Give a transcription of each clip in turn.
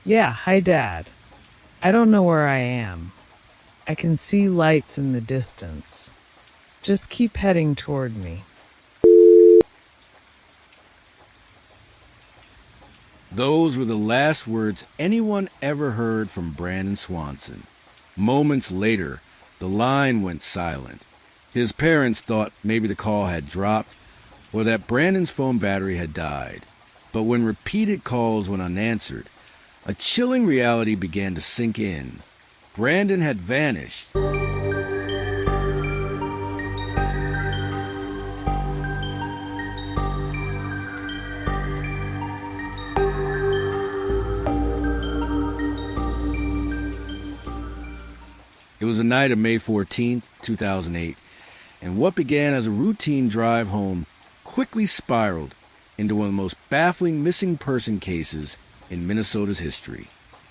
Yeah, hi, Dad. I don't know where I am. I can see lights in the distance. Just keep heading toward me. Those were the last words anyone ever heard from Brandon Swanson. Moments later, the line went silent. His parents thought maybe the call had dropped or that Brandon's phone battery had died. But when repeated calls went unanswered, a chilling reality began to sink in. Brandon had vanished. It was the night of May 14th, 2008, and what began as a routine drive home quickly spiraled into one of the most baffling missing person cases in Minnesota's history.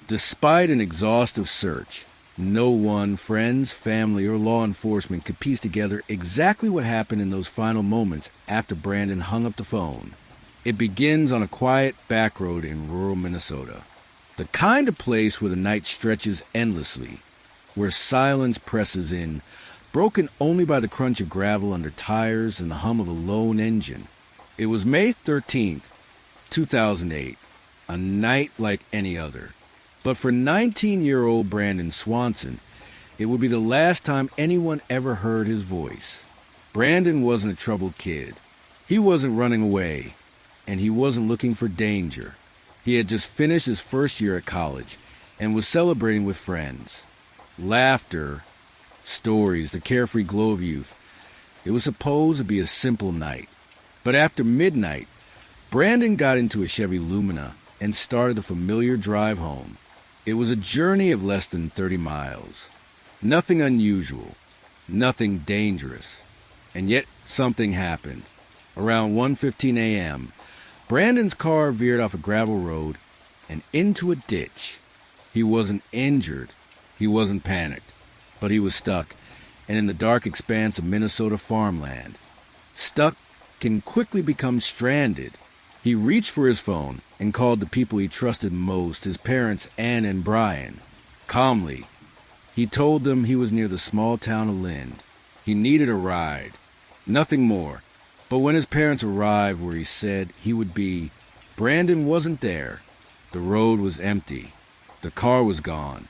Despite an exhaustive search, no one, friends, family, or law enforcement could piece together exactly what happened in those final moments after Brandon hung up the phone. It begins on a quiet back road in rural Minnesota, the kind of place where the night stretches endlessly, where silence presses in, broken only by the crunch of gravel under tires and the hum of a lone engine. It was May 13th, 2008, a night like any other. But for 19-year-old Brandon Swanson, it would be the last time anyone ever heard his voice. Brandon wasn't a troubled kid. He wasn't running away, and he wasn't looking for danger. He had just finished his first year at college and was celebrating with friends. Laughter, stories, the carefree glow of youth. It was supposed to be a simple night. But after midnight, Brandon got into a Chevy Lumina and started the familiar drive home. It was a journey of less than 30 miles. Nothing unusual, nothing dangerous. And yet something happened. Around 1:15 a.m., Brandon's car veered off a gravel road and into a ditch. He wasn't injured. He wasn't panicked, but he was stuck, and in the dark expanse of Minnesota farmland. Stuck can quickly become stranded. He reached for his phone and called the people he trusted most, his parents, Ann and Brian. Calmly, he told them he was near the small town of Lind. He needed a ride, nothing more. But when his parents arrived where he said he would be, Brandon wasn't there. The road was empty. The car was gone.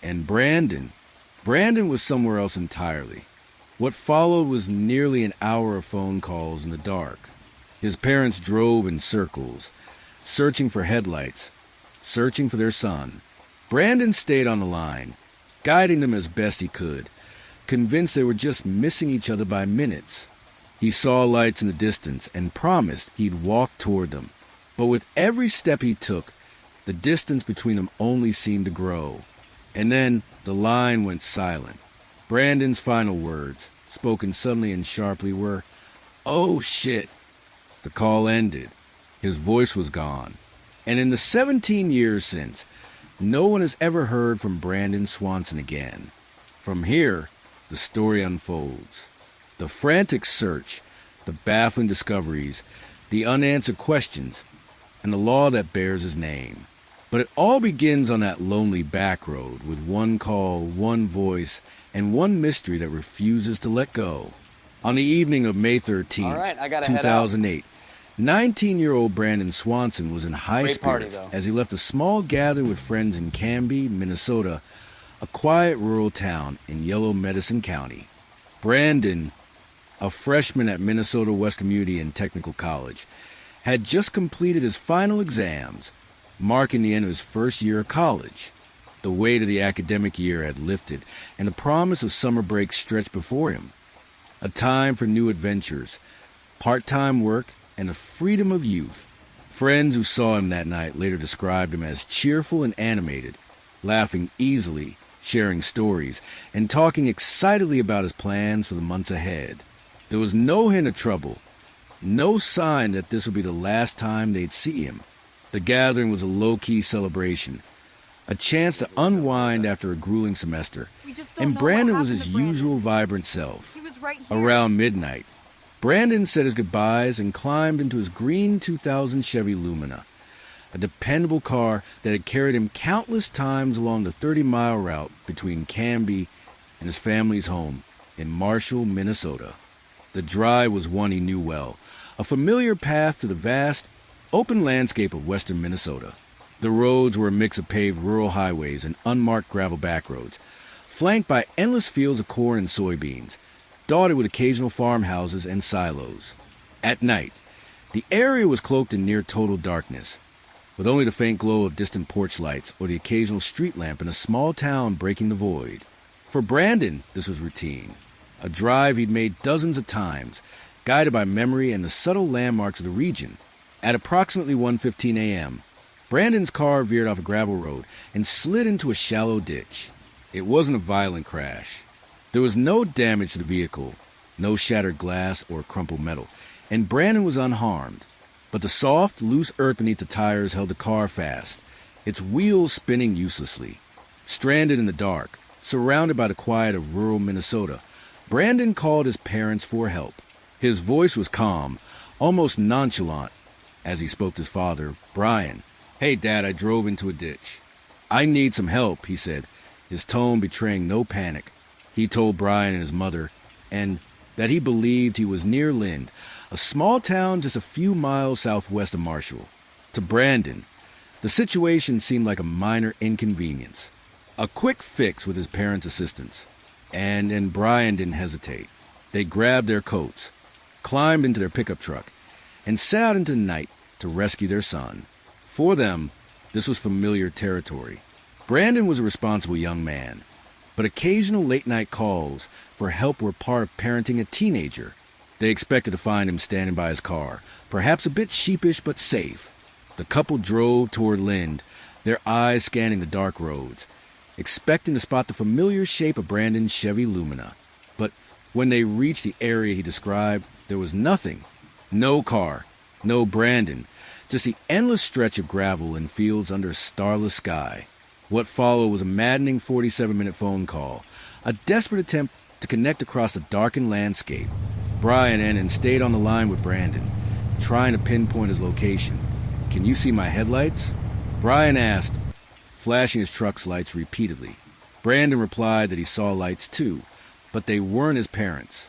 And Brandon was somewhere else entirely. What followed was nearly an hour of phone calls in the dark. His parents drove in circles, searching for headlights, searching for their son. Brandon stayed on the line, guiding them as best he could, convinced they were just missing each other by minutes. He saw lights in the distance and promised he'd walk toward them. But with every step he took, the distance between them only seemed to grow. And then the line went silent. Brandon's final words, spoken suddenly and sharply, were, "Oh shit." The call ended. His voice was gone. And in the 17 years since, no one has ever heard from Brandon Swanson again. From here, the story unfolds. The frantic search, the baffling discoveries, the unanswered questions, and the law that bears his name. But it all begins on that lonely back road with one call, one voice, and one mystery that refuses to let go. On the evening of May 13th, 2008, 19-year-old Brandon Swanson was in high spirits as he left a small gathering with friends in Canby, Minnesota, a quiet rural town in Yellow Medicine County. Brandon, a freshman at Minnesota West Community and Technical College, had just completed his final exams, marking the end of his first year of college. The weight of the academic year had lifted, and the promise of summer break stretched before him. A time for new adventures, part-time work, and the freedom of youth. Friends who saw him that night later described him as cheerful and animated, laughing easily, sharing stories, and talking excitedly about his plans for the months ahead. There was no hint of trouble, no sign that this would be the last time they'd see him. The gathering was a low-key celebration, a chance to unwind after a grueling semester, and Brandon was his usual vibrant self. Around midnight, Brandon said his goodbyes and climbed into his green 2000 Chevy Lumina. a dependable car that had carried him countless times along the 30-mile route between Canby and his family's home in Marshall, Minnesota. The drive was one he knew well, a familiar path to the vast, open landscape of western Minnesota. The roads were a mix of paved rural highways and unmarked gravel backroads, flanked by endless fields of corn and soybeans, dotted with occasional farmhouses and silos. At night, the area was cloaked in near total darkness, with only the faint glow of distant porch lights or the occasional street lamp in a small town breaking the void. For Brandon, this was routine, a drive he'd made dozens of times, guided by memory and the subtle landmarks of the region. At approximately 1:15 a.m., Brandon's car veered off a gravel road and slid into a shallow ditch. It wasn't a violent crash. There was no damage to the vehicle, no shattered glass or crumpled metal, and Brandon was unharmed. But the soft, loose earth beneath the tires held the car fast, its wheels spinning uselessly. Stranded in the dark, surrounded by the quiet of rural Minnesota, Brandon called his parents for help. His voice was calm, almost nonchalant, as he spoke to his father, Brian. "Hey, Dad, I drove into a ditch." "I need some help," he said, his tone betraying no panic. He told Brian and his mother, and that he believed he was near Lind, a small town just a few miles southwest of Marshall. To Brandon, the situation seemed like a minor inconvenience, a quick fix with his parents' assistance. And Brian didn't hesitate. They grabbed their coats, climbed into their pickup truck, and set out into the night to rescue their son. For them, this was familiar territory. Brandon was a responsible young man, but occasional late-night calls for help were part of parenting a teenager. They expected to find him standing by his car, perhaps a bit sheepish but safe. The couple drove toward Lind, their eyes scanning the dark roads, expecting to spot the familiar shape of Brandon's Chevy Lumina. But when they reached the area he described, there was nothing. No car, no Brandon, just the endless stretch of gravel and fields under a starless sky. What followed was a maddening 47-minute phone call, a desperate attempt to connect across the darkened landscape. Brian Ennin stayed on the line with Brandon, trying to pinpoint his location. "Can you see my headlights?" Brian asked, flashing his truck's lights repeatedly. Brandon replied that he saw lights too, but they weren't his parents.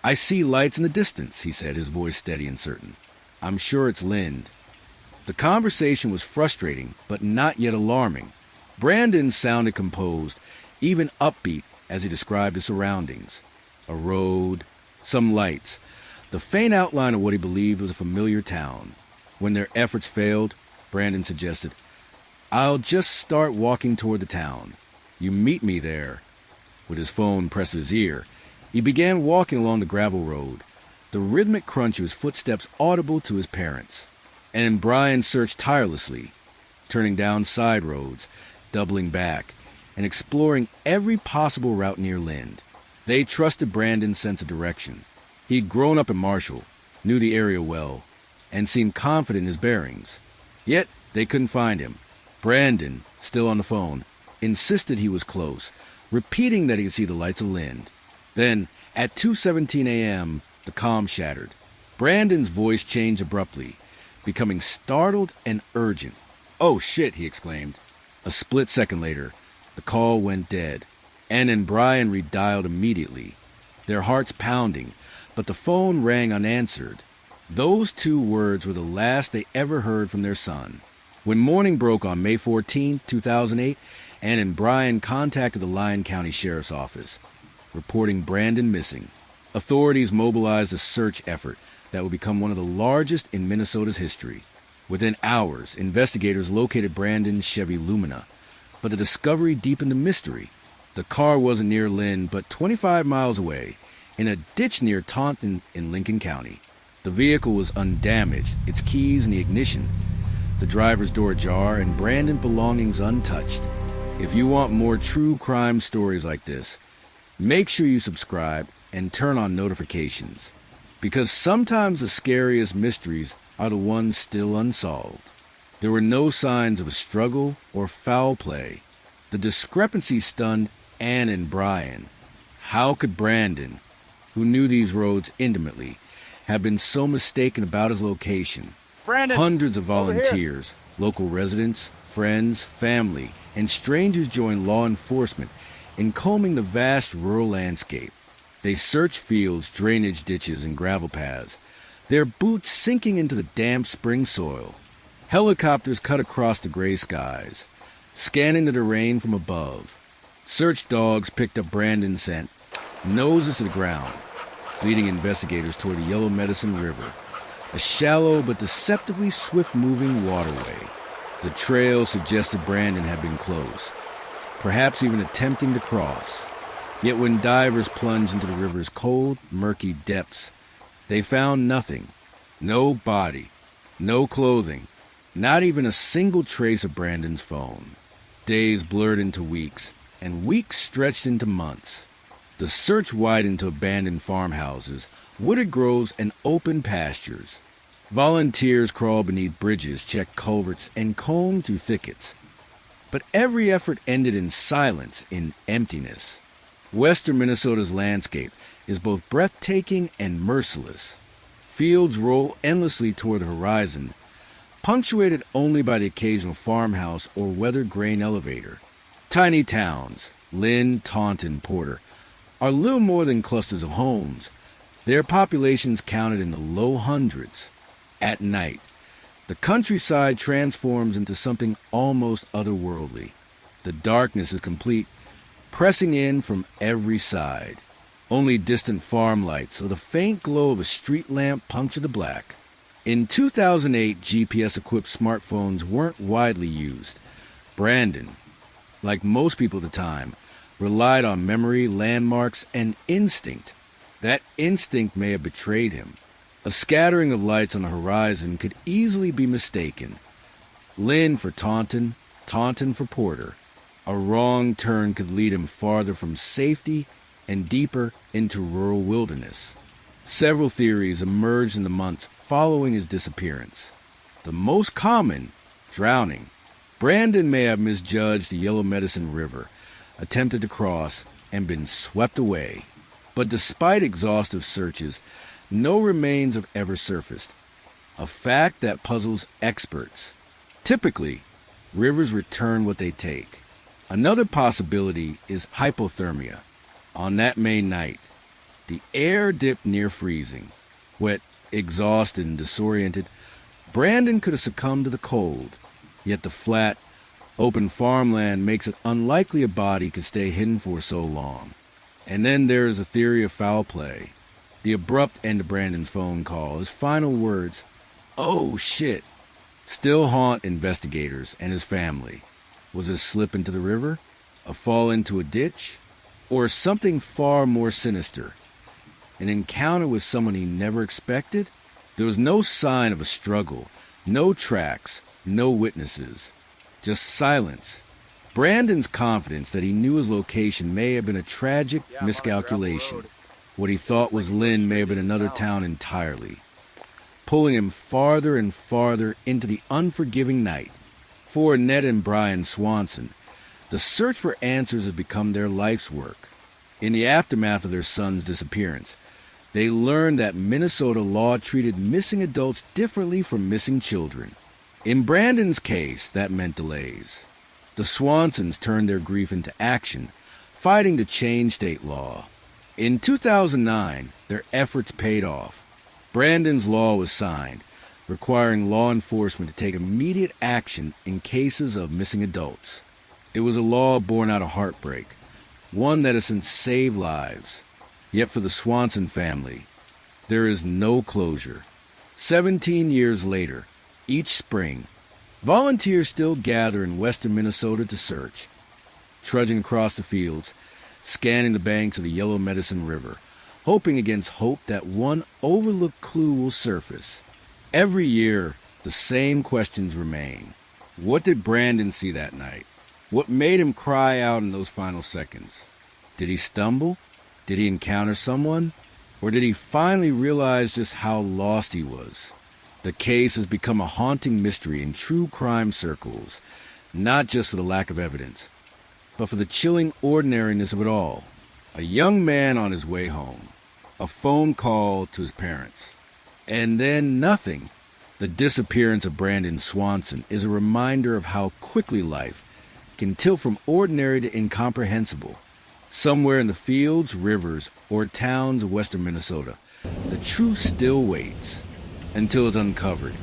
"I see lights in the distance," he said, his voice steady and certain. "I'm sure it's Lind." The conversation was frustrating, but not yet alarming. Brandon sounded composed, even upbeat as he described his surroundings. A road, some lights, the faint outline of what he believed was a familiar town. When their efforts failed, Brandon suggested, "I'll just start walking toward the town. You meet me there." With his phone pressed to his ear, he began walking along the gravel road, the rhythmic crunch of his footsteps audible to his parents. And Brian searched tirelessly, turning down side roads, doubling back, and exploring every possible route near Lind. They trusted Brandon's sense of direction. He'd grown up in Marshall, knew the area well, and seemed confident in his bearings. Yet they couldn't find him. Brandon, still on the phone, insisted he was close, repeating that he could see the lights of Lind. Then, at 2:17 a.m., the calm shattered. Brandon's voice changed abruptly, becoming startled and urgent. "Oh, shit," he exclaimed. A split second later, the call went dead. Ann and Brian redialed immediately, their hearts pounding, but the phone rang unanswered. Those two words were the last they ever heard from their son. When morning broke on May 14, 2008, Ann and Brian contacted the Lyon County Sheriff's Office, reporting Brandon missing. Authorities mobilized a search effort that would become one of the largest in Minnesota's history. Within hours, investigators located Brandon's Chevy Lumina, but the discovery deepened the mystery. The car wasn't near Lind, but 25 miles away, in a ditch near Taunton in Lincoln County. The vehicle was undamaged, its keys in the ignition, the driver's door ajar, and Brandon's belongings untouched. If you want more true crime stories like this, make sure you subscribe and turn on notifications, because sometimes the scariest mysteries are the ones still unsolved. There were no signs of a struggle or foul play. The discrepancy stunned Ann and Brian. How could Brandon, who knew these roads intimately, have been so mistaken about his location? Brandon, Hundreds of over here. volunteers, local residents, friends, family, and strangers join law enforcement in combing the vast rural landscape. They search fields, drainage ditches, and gravel paths, their boots sinking into the damp spring soil. Helicopters cut across the gray skies, scanning the terrain from above. Search dogs picked up Brandon's scent, noses to the ground, leading investigators toward the Yellow Medicine River, a shallow but deceptively swift-moving waterway. The trail suggested Brandon had been close, perhaps even attempting to cross. Yet when divers plunged into the river's cold, murky depths, they found nothing. No body, no clothing, not even a single trace of Brandon's phone. Days blurred into weeks, and weeks stretched into months. The search widened to abandoned farmhouses, wooded groves, and open pastures. Volunteers crawled beneath bridges, checked culverts, and combed through thickets. But every effort ended in silence, in emptiness. Western Minnesota's landscape is both breathtaking and merciless. Fields roll endlessly toward the horizon, punctuated only by the occasional farmhouse or weathered grain elevator. Tiny towns, Lynn, Taunton, Porter, are little more than clusters of homes, their populations counted in the low hundreds. At night, the countryside transforms into something almost otherworldly. The darkness is complete, pressing in from every side. Only distant farm lights or the faint glow of a street lamp puncture the black. In 2008, GPS-equipped smartphones weren't widely used. Brandon, like most people at the time, relied on memory, landmarks, and instinct. That instinct may have betrayed him. A scattering of lights on the horizon could easily be mistaken. Lynn for Taunton, Taunton for Porter. A wrong turn could lead him farther from safety and deeper into rural wilderness. Several theories emerged in the months following his disappearance. The most common, drowning. Brandon may have misjudged the Yellow Medicine River, attempted to cross, and been swept away. But despite exhaustive searches, no remains have ever surfaced, a fact that puzzles experts. Typically, rivers return what they take. Another possibility is hypothermia. On that May night, the air dipped near freezing. Wet, exhausted, and disoriented, Brandon could have succumbed to the cold, yet the flat, open farmland makes it unlikely a body could stay hidden for so long. And then there is a theory of foul play. The abrupt end of Brandon's phone call, his final words, "Oh shit," still haunt investigators and his family. Was it a slip into the river? A fall into a ditch? Or something far more sinister? An encounter with someone he never expected? There was no sign of a struggle, no tracks, no witnesses. Just silence. Brandon's confidence that he knew his location may have been a tragic miscalculation. What he thought was Lynn may have been another town entirely, pulling him farther and farther into the unforgiving night. For Ned and Brandon Swanson, the search for answers has become their life's work. In the aftermath of their son's disappearance, they learned that Minnesota law treated missing adults differently from missing children. In Brandon's case, that meant delays. The Swansons turned their grief into action, fighting to change state law. In 2009, their efforts paid off. Brandon's law was signed, requiring law enforcement to take immediate action in cases of missing adults. It was a law born out of heartbreak, one that has since saved lives. Yet for the Swanson family, there is no closure. 17 years later, each spring, volunteers still gather in western Minnesota to search, trudging across the fields, scanning the banks of the Yellow Medicine River, hoping against hope that one overlooked clue will surface. Every year, the same questions remain. What did Brandon see that night? What made him cry out in those final seconds? Did he stumble? Did he encounter someone? Or did he finally realize just how lost he was? The case has become a haunting mystery in true crime circles, not just for the lack of evidence, but for the chilling ordinariness of it all. A young man on his way home, a phone call to his parents, and then nothing. The disappearance of Brandon Swanson is a reminder of how quickly life can tilt from ordinary to incomprehensible. Somewhere in the fields, rivers, or towns of western Minnesota, the truth still waits until it's uncovered.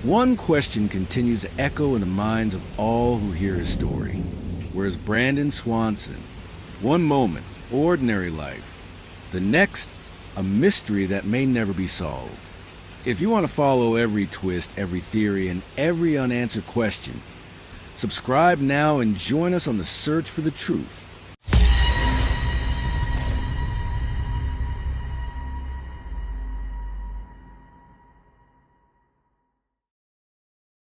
One question continues to echo in the minds of all who hear his story. Whereas Brandon Swanson, one moment, ordinary life, the next, a mystery that may never be solved. If you want to follow every twist, every theory, and every unanswered question, subscribe now and join us on the search for the truth.